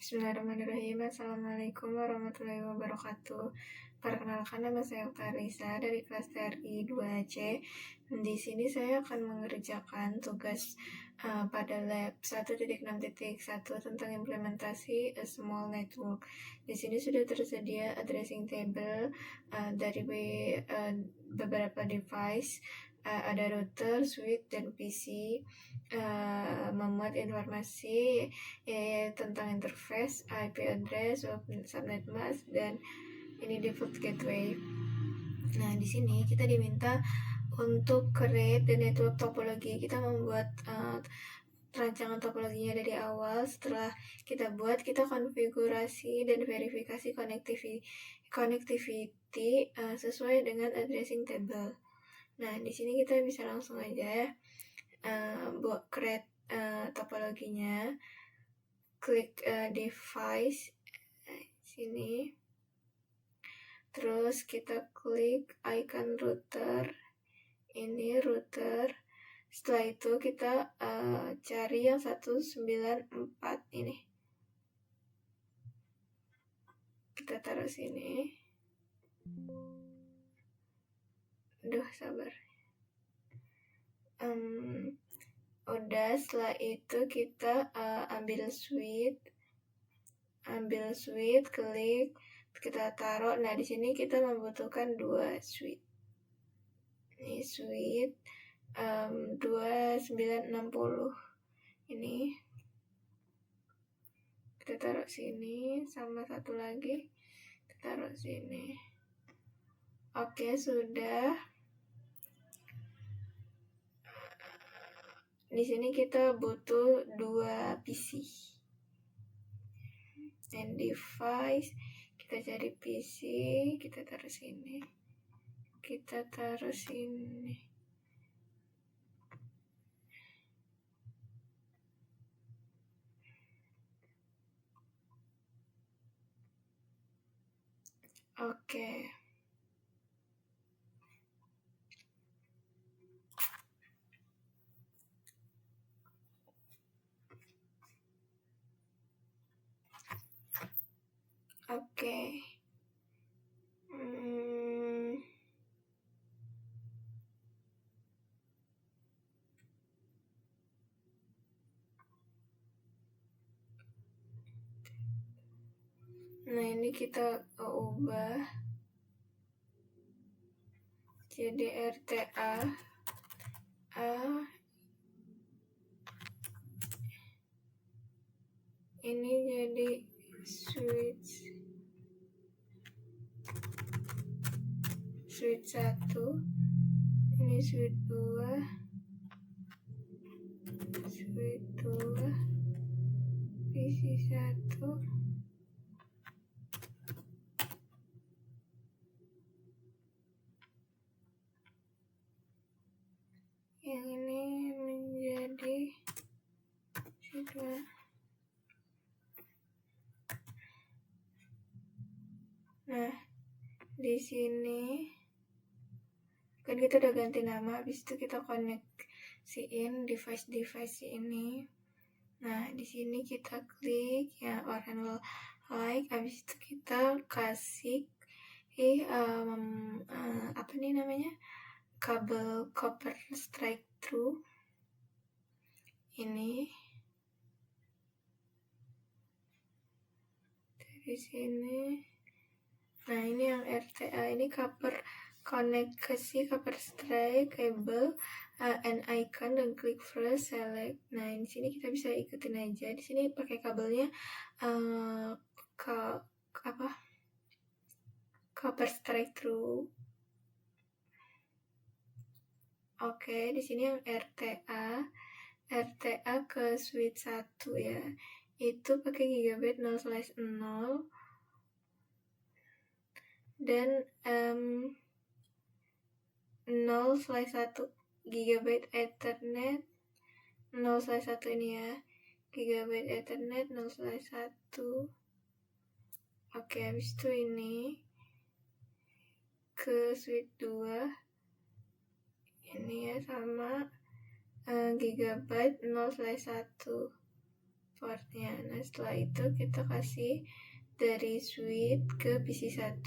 Bismillahirrahmanirrahim. Assalamualaikum warahmatullahi wabarakatuh. Perkenalkan, nama saya Oktarisa dari kelas TRI 2C. Di sini saya akan mengerjakan tugas pada lab 1.6.1 tentang implementasi a small network. Di sini sudah tersedia addressing table dari beberapa device. Ada router, switch, dan PC. Memuat informasi tentang interface, IP address, subnet mask, dan ini default gateway. Nah, di sini kita diminta untuk create the network topology. Kita membuat rancangan topologinya dari awal. Setelah kita buat, kita konfigurasi dan verifikasi connectivity sesuai dengan addressing table. Nah, di sini kita bisa langsung aja buat create topologinya. Klik device sini, terus kita klik icon router, ini router. Setelah itu kita cari yang 194 ini, kita taruh sini. Sabar. Udah, setelah itu kita ambil switch, klik, kita taruh. Nah, di sini kita membutuhkan 2 switch. Ini switch 2960 ini kita taruh sini, sama satu lagi kita taruh sini. Oke, sudah. Di sini kita butuh 2 PC and device. Kita cari PC, kita taruh sini, kita taruh sini. Oke. Nah, ini kita ubah jadi RTA ini jadi switch 1, ini switch 2, PC 1. Yang ini menjadi switch 2. Nah, di sini kan kita udah ganti nama, habis itu kita koneksiin device ini. Nah, di sini kita klik ya or like, habis itu kita kasih kabel copper strike through ini dari sini. Nah, ini yang RTA, ini kasih copper strike cable and icon, dan klik first select. Nah, di sini kita bisa ikutin aja. Di sini pakai kabelnya copper strike through. Oke, di sini yang RTA ke switch 1 ya. Itu pakai gigabit 0/0 dan 0/1 gigabit Ethernet 0/1 ini ya. Gigabit Ethernet 0/1. Oke, habis itu ini ke switch 2 ini ya, sama gigabyte 0/1. portnya. Nah setelah itu kita kasih dari switch ke PC1.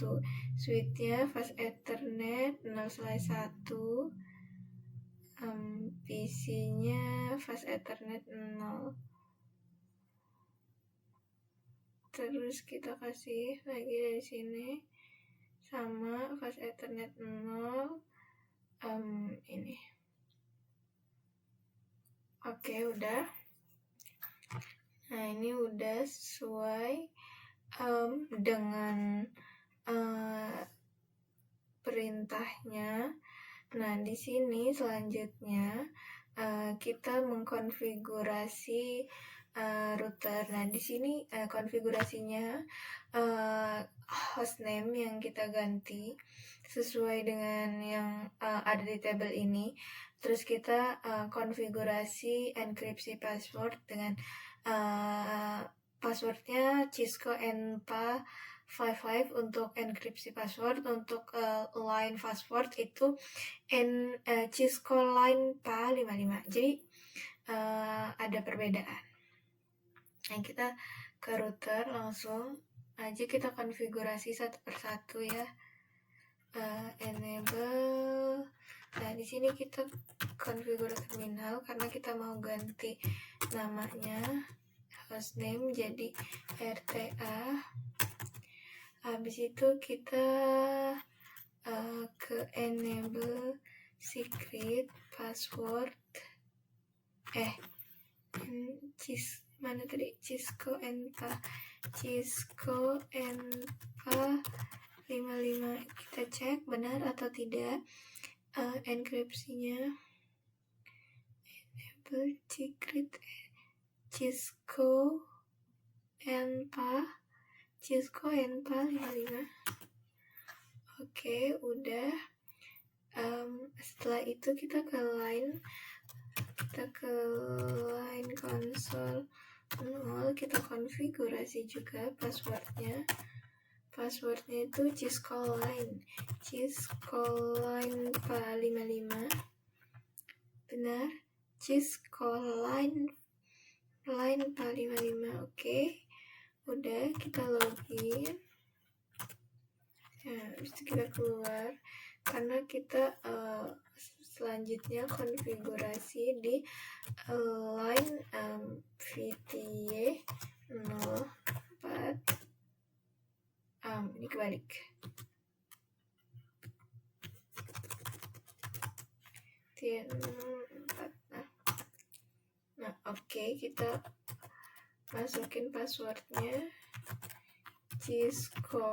Switchnya fast Ethernet 0/1, PC-nya fast Ethernet 0. Terus kita kasih lagi dari sini sama fast Ethernet 0, ini. Oke, udah. Nah ini udah sesuai dengan perintahnya. Nah di sini selanjutnya kita mengkonfigurasi router. Nah di sini konfigurasinya hostname yang kita ganti sesuai dengan yang ada di tabel ini. Terus kita konfigurasi enkripsi password dengan passwordnya Cisco ENPA55 untuk enkripsi password. Untuk line password itu Cisco line PA55. Jadi ada perbedaan. Nah kita ke router langsung aja kita konfigurasi satu persatu ya. Enable. Nah di sini kita konfigurasi terminal karena kita mau ganti namanya hostname jadi RTA. Habis itu kita ke enable secret password. Mana tadi? Cisco ENPA55. Kita cek benar atau tidak enkripsinya. Enable secret Cisco ENPA55. Oke, udah. Setelah itu kita ke line console 0, kita konfigurasi juga passwordnya itu Cisco line PA55. Benar, Cisco line PA55. Oke, udah, kita login. Nah, habis itu kita keluar karena kita selanjutnya konfigurasi di line VTY 04. Ini kebalik. Nah, oke, kita masukin passwordnya Cisco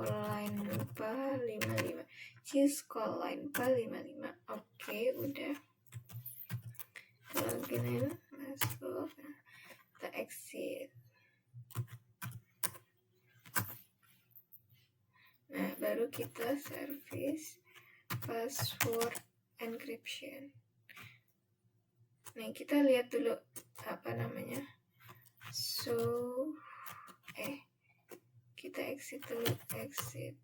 line PA55. Cisco line PA55. Oke, udah. Kita login, masuk, kita exit. Nah, baru kita service password encryption. Nah, kita lihat dulu apa namanya. Kita exit dulu, exit.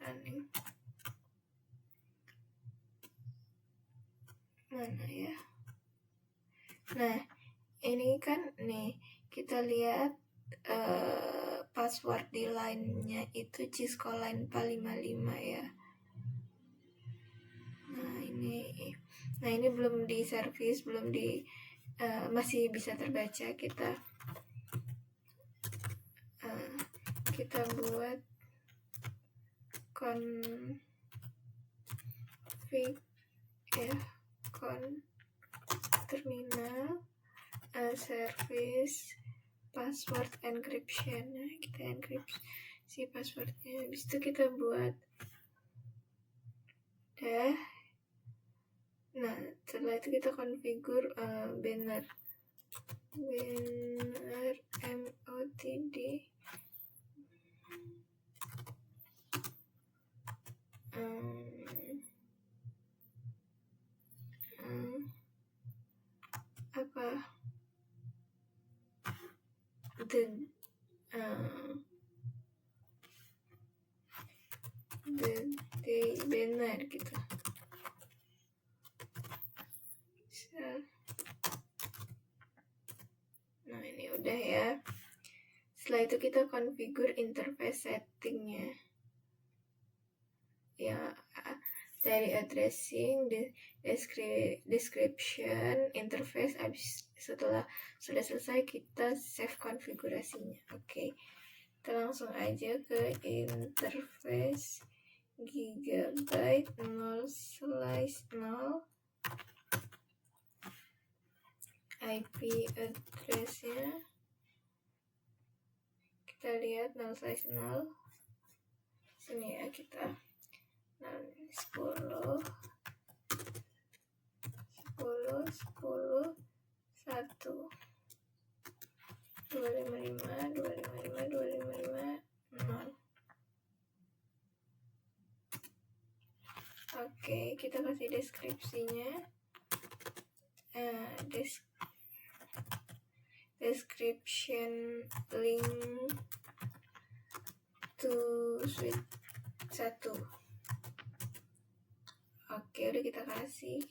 Running. Mana ya? Nah, ini kan nih kita lihat password di line-nya itu Cisco line PA55 ya. Nah ini belum di service, masih bisa terbaca. Kita buat config terminal service password encryption. Nah, kita enkripsi passwordnya. Habis itu kita buat udah. Nah, setelah itu kita konfigur banner MOTD the day banner gitu. udah ya. Setelah itu kita configure interface settingnya ya, dari addressing, description, interface. Setelah sudah selesai kita save konfigurasinya. Oke, kita langsung aja ke interface gigabyte 0/0 IP addressnya. Kita lihat 0/0 sini ya, kita 10 10 10 1 255 255 255 0. Oke, kita kasih deskripsinya. Description link to suite 1. Oke, udah kita kasih.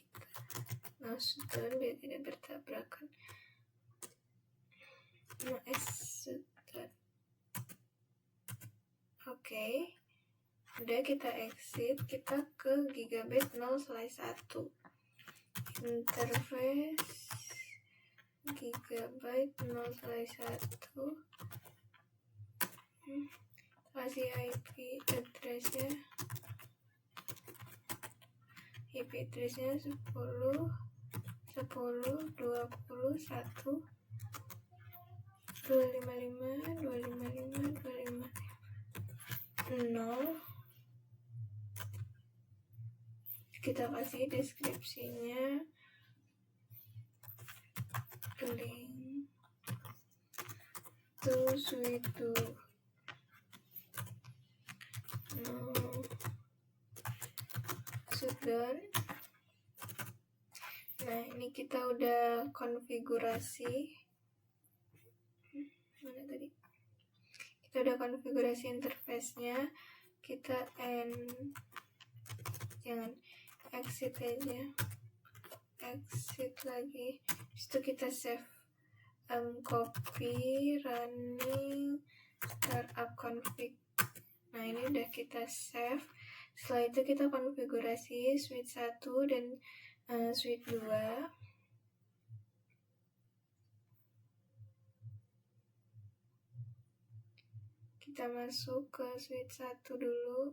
Sudah biar tidak bertabrakan. Sudah. Oke, udah kita exit. Kita ke gigabyte 0/1. Interface gigabyte 0/1. Kasih IP addressnya. IP addressnya 10 10 21 255 255 255 0. Kita kasih deskripsinya, link to suite 2. Sudah. Nah, ini kita udah konfigurasi. Mana tadi? Kita udah konfigurasi interface-nya. Kita jangan exit aja. Exit lagi. Habis itu kita save, copy running startup config. Nah, ini udah kita save. Setelah itu kita konfigurasi suite 1 dan suite 2. Kita masuk ke suite 1 dulu.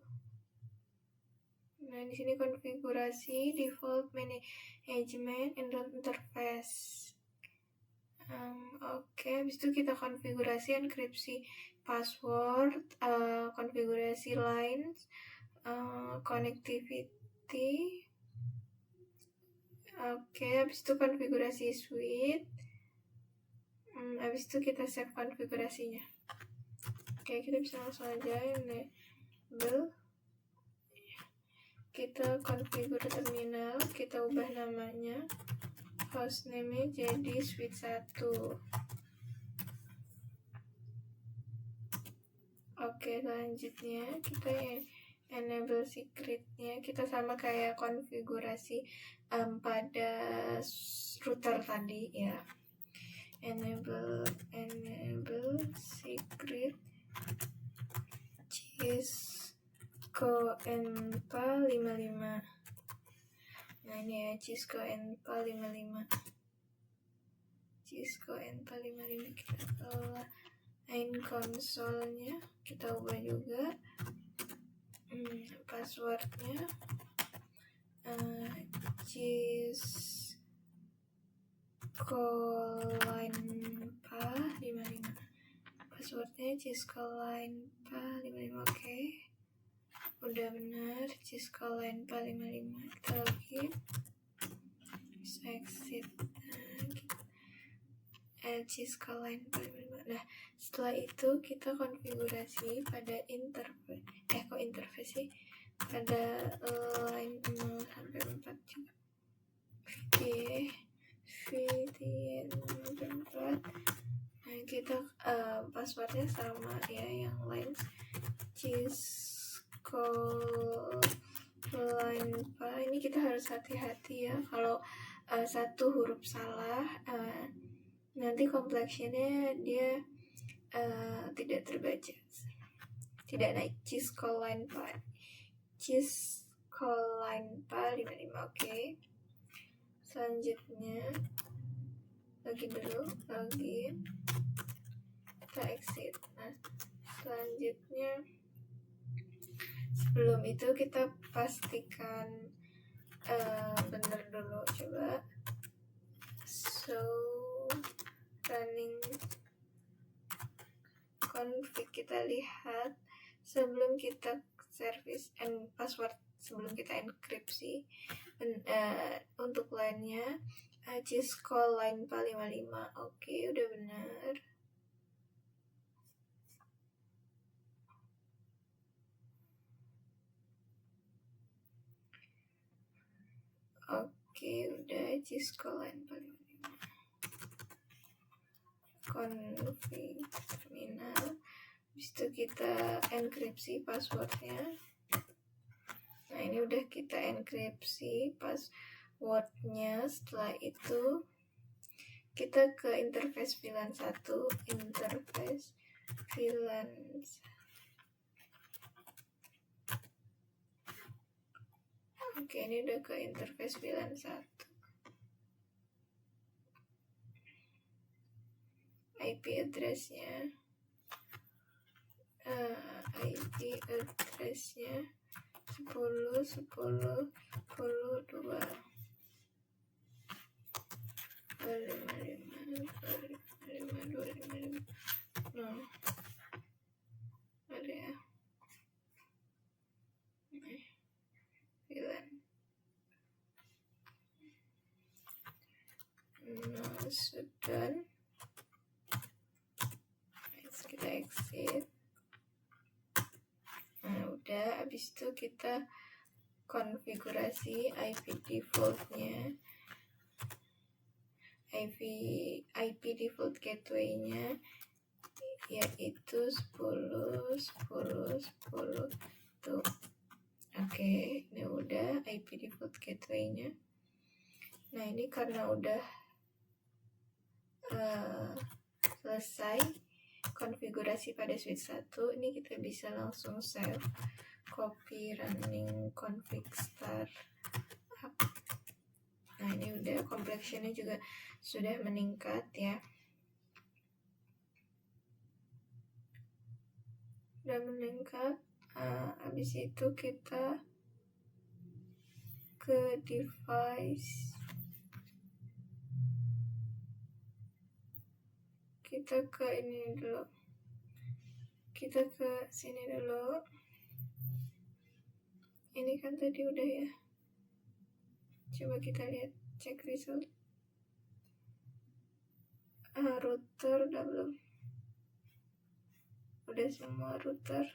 Nah, di sini konfigurasi default management and interface. Oke, habis itu kita konfigurasi enkripsi password, konfigurasi lines, connectivity. Oke, habis itu konfigurasi suite. Habis itu kita save konfigurasinya. Oke, kita bisa langsung aja enable. Kita configure terminal, kita ubah namanya, hostname-nya jadi suite 1. Oke, selanjutnya kita enable secret-nya. Kita sama kayak konfigurasi pada router tadi ya. Enable secret Cisco NPA 55. Nah, ini ya, Cisco NPA 55. Cisco NPA 55 kita lain konsolnya kita ubah juga. Passwordnya Cisco NPA 55. Passwordnya Cisco NPA 55. Oke, udah benar. Cisco NPA 55. Kita login, bisa exit. Cisco NPA 55. Nah, setelah itu kita konfigurasi pada interface sih, pada line 0 sampai 4 juga. VPN 4. Nah, kita passwordnya sama ya, yang line Cisco line apa. Ini kita harus hati-hati ya kalau satu huruf salah nanti complexionnya dia tidak terbaca, tidak naik. Cheese-Call-Line PA 55. Oke. Selanjutnya login dulu, kita exit. Nah, selanjutnya sebelum itu kita pastikan bener dulu, coba. So running config, kita lihat sebelum kita service and password, sebelum kita enkripsi untuk line-nya Cheese-Call-Line PA 55. Oke, udah benar. Oke, udah. Cheese-Call-Line PA 55. Config terminal. Habis itu kita enkripsi passwordnya. Nah, ini udah kita enkripsi passwordnya. Setelah itu kita ke interface VLAN 1. Interface VLAN. Oke, ini udah ke interface VLAN 1. IP address-nya IP address-nya 10.10.10.2 255 no, ada ya. VLAN. Nah, sudah. Kita exit. Nah, udah. Habis itu kita konfigurasi IP default-nya, IP default gateway-nya, yaitu 10.10.10 tuh. Oke, ini udah IP default gateway-nya. Nah, ini karena udah selesai konfigurasi pada switch 1, ini kita bisa langsung save, copy running config start up. Nah, ini udah, complexionnya juga sudah meningkat ya. Udah meningkat. Habis itu kita ke device, kita ke ini dulu, kita ke sini dulu. Ini kan tadi udah ya, coba kita lihat, cek result. Router udah belum? Udah semua router.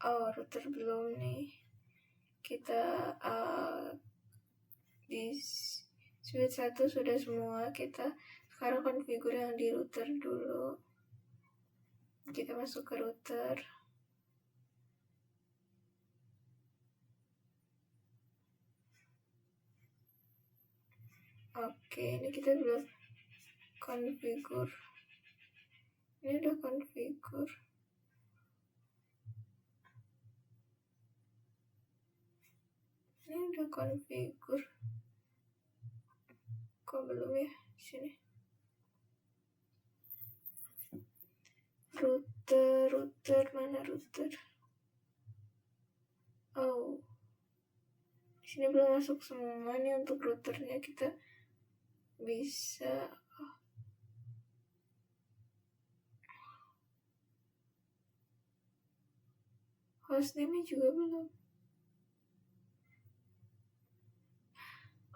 Router belum nih. Kita di switch 1 sudah semua. Kita sekarang konfigur yang di router dulu. Kita masuk ke router. Oke, ini kita belum konfigur. Ini udah konfigur. Ini udah konfigur. Kok belum ya? Sini. Router mana router? Sini belum masuk semua nih. Untuk routernya kita bisa hostname-nya juga belum.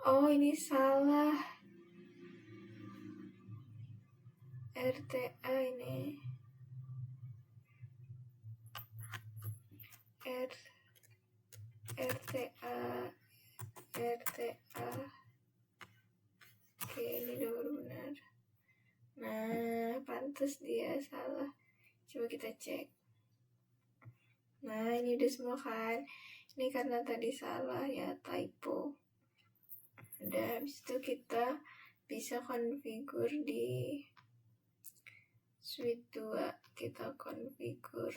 Ini salah. RTA ini. RTA. Oke, ini udah benar. Nah, pantas dia salah. Coba kita cek. Nah, ini udah semua kan. Ini karena tadi salah ya, typo. Udah, habis itu kita bisa konfigur di suite 2. Kita konfigur.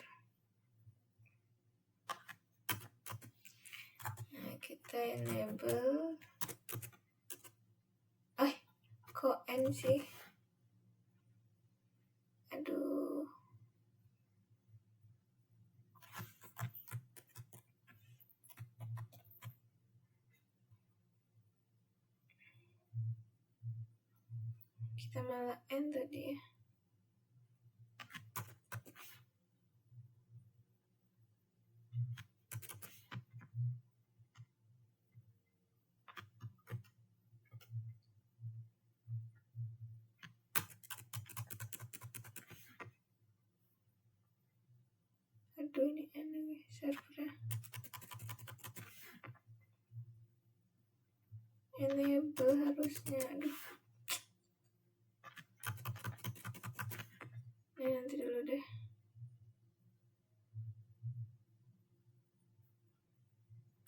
Nah, kita enable. Kok N sih? Aduh. Kita malah N tadi ya. Aduh, ini N lagi servernya. Enable harusnya. Aduh. Ini nanti dulu deh.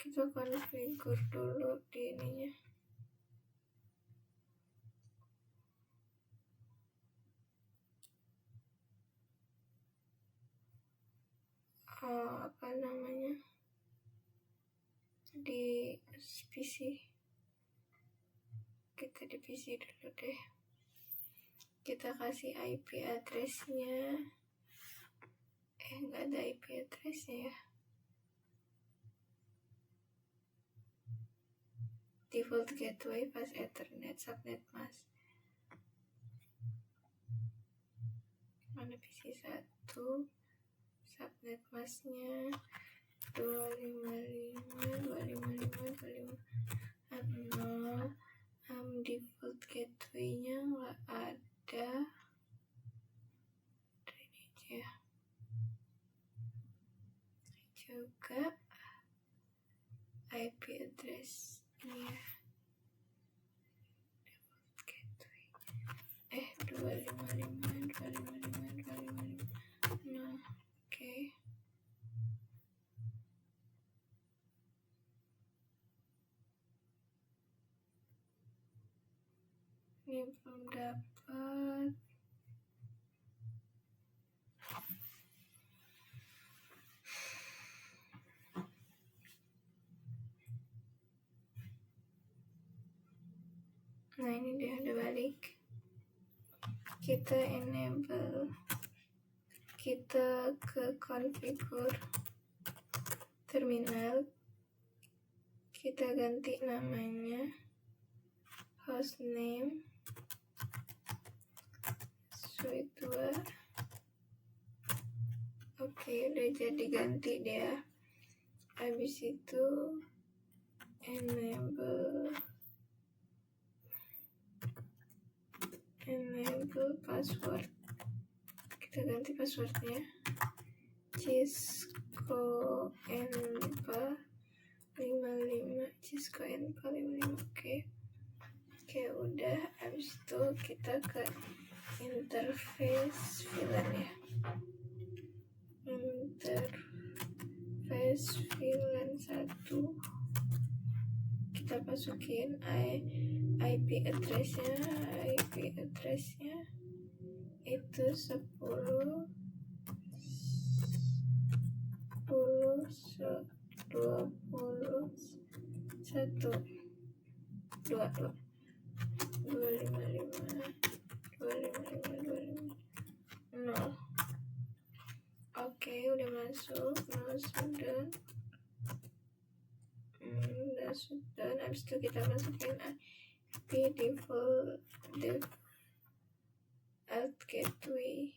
Kita konfigur dulu di ininya. Apa namanya? Di PC. Kita di PC dulu deh. Kita kasih IP address-nya. Nggak ada IP address-nya ya. Default gateway pas Ethernet subnet mask. Mana PC 1? Subnet masknya 255.255.255.0. Default gateway-nya nggak ada. Ini aja. Juga IP address ini ya. Default gateway 255.255.255. Nah, oke. Ini belum dapat. Nah, ini dia udah balik. Kita enable. Kita ke konfigur terminal. Kita ganti namanya. Hostname suite 2. Oke, udah jadi ganti dia. Habis itu enable password. Kita ganti passwordnya. Cisco Enpa 55. Cisco Enpa 55. Oke, udah. Habis itu kita ke interface VLAN ya. Interface VLAN 1. Kita masukin IP address-nya. IP address-nya itu 10 20 21 255 0. Oke, udah masuk. Sudah. Habis itu kita masukin IP default gateway.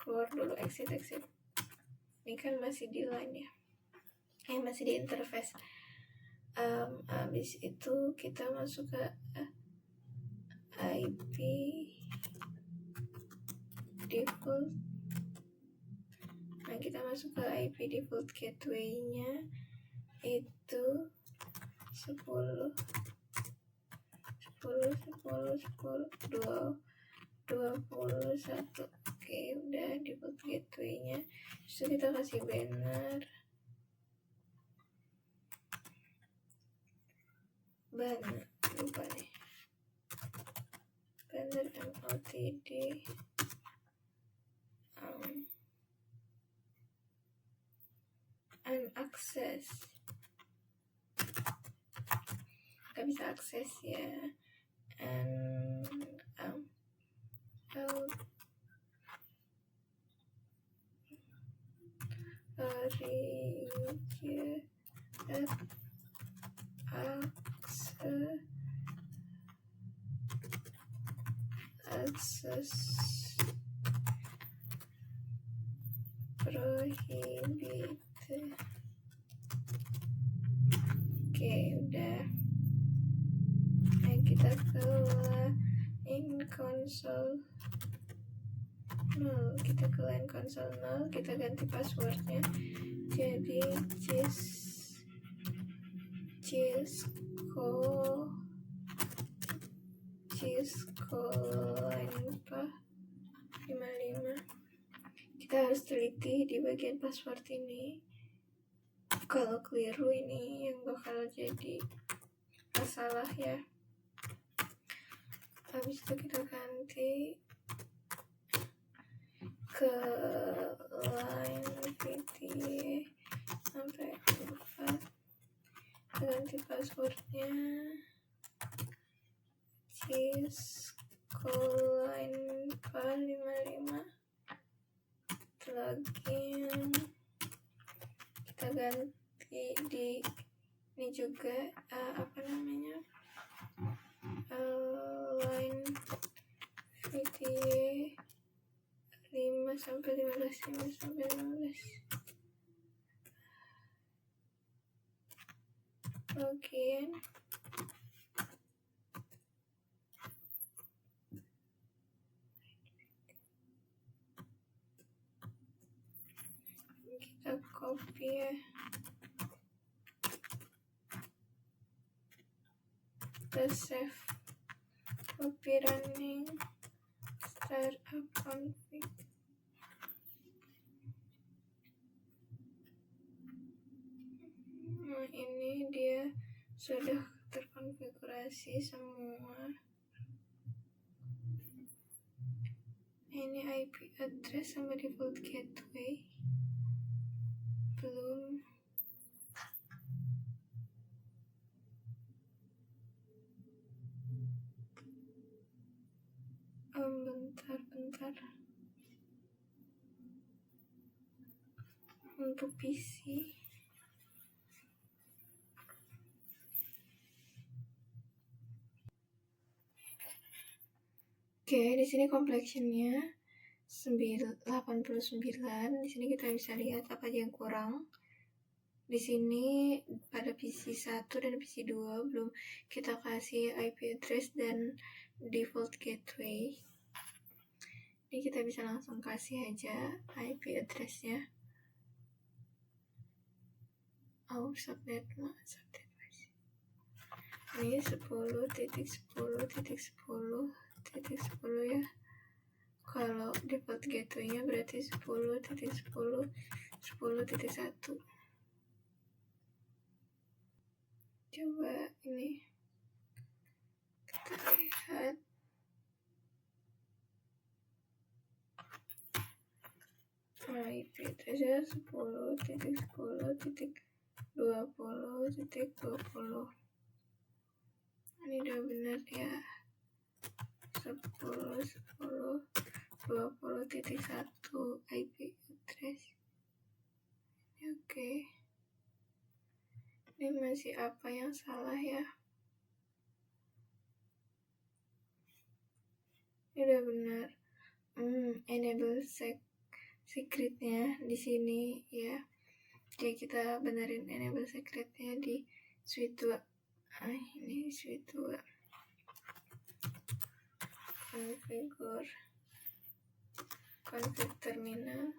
Keluar dulu, exit. Ini kan masih di line ya. Masih di interface. Habis itu kita masuk ke IP default. Nah, kita masuk ke IP default gateway-nya itu 10 21. Oke, udah default gateway-nya. Terus kita kasih banner. Lupa nih. under MLTD unaccess, nggak bisa akses ya. And access prohibited. Oke, udah. Nah, kita ke line console 0. Kita ke line console 0, kita ganti passwordnya jadi Cisco line 55. Kita harus teliti di bagian password ini. Kalau keliru ini yang bakal jadi masalah ya. Habis itu kita ganti ke line VTA sampai 4. Kita ganti passwordnya Cisco line 55. Login. Kita ganti di ini juga line VTA 5 sampai 15. Login. Kita copy ya. Kita save, copy running startup config. Nah, ini dia sudah terkonfigurasi semua. Ini IP address sama default gateway belum. Bentar untuk PC. Oke, di sini complexionnya 89. Di sini kita bisa lihat apa aja yang kurang. Di sini pada PC 1 dan PC 2 belum kita kasih IP address dan default gateway. Ini kita bisa langsung kasih aja IP addressnya. Subnet. Ini 10.10.10.10 ya. Kalau default gateway-nya berarti 10.10.10.1. Coba ini kita lihat. IP address-nya 10.10.20.20. Ini udah benar ya. 10.10.20.1 IP address. Oke. Ini masih apa yang salah ya? Ini udah benar. Enable secretnya di sini ya. Jadi kita benerin enable secretnya di suite 2. Ini suite 2. Config terminal.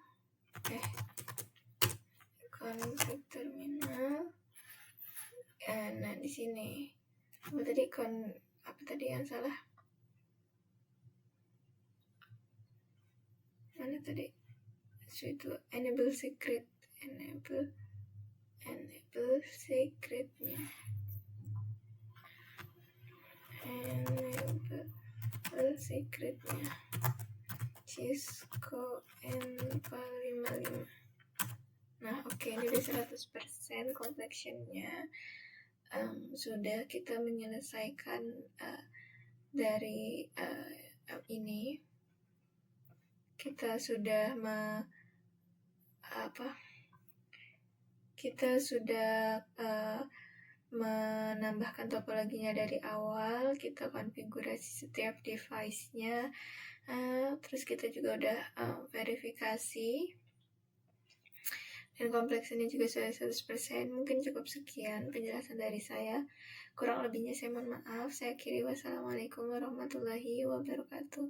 Nah, di sini. Apa tadi yang salah? Mana tadi? Suite 2. Enable secret. Enable secretnya. Enable secretnya Cisco N455. Nah oke, ini udah 100% complexionnya. Sudah kita menyelesaikan dari ini. Kita sudah menambahkan topologinya dari awal. Kita konfigurasi setiap device-nya, terus kita juga udah verifikasi, dan kompleksnya juga sudah 100%. Mungkin cukup sekian penjelasan dari saya. Kurang lebihnya saya mohon maaf. Saya akhiri. Wassalamualaikum warahmatullahi wabarakatuh.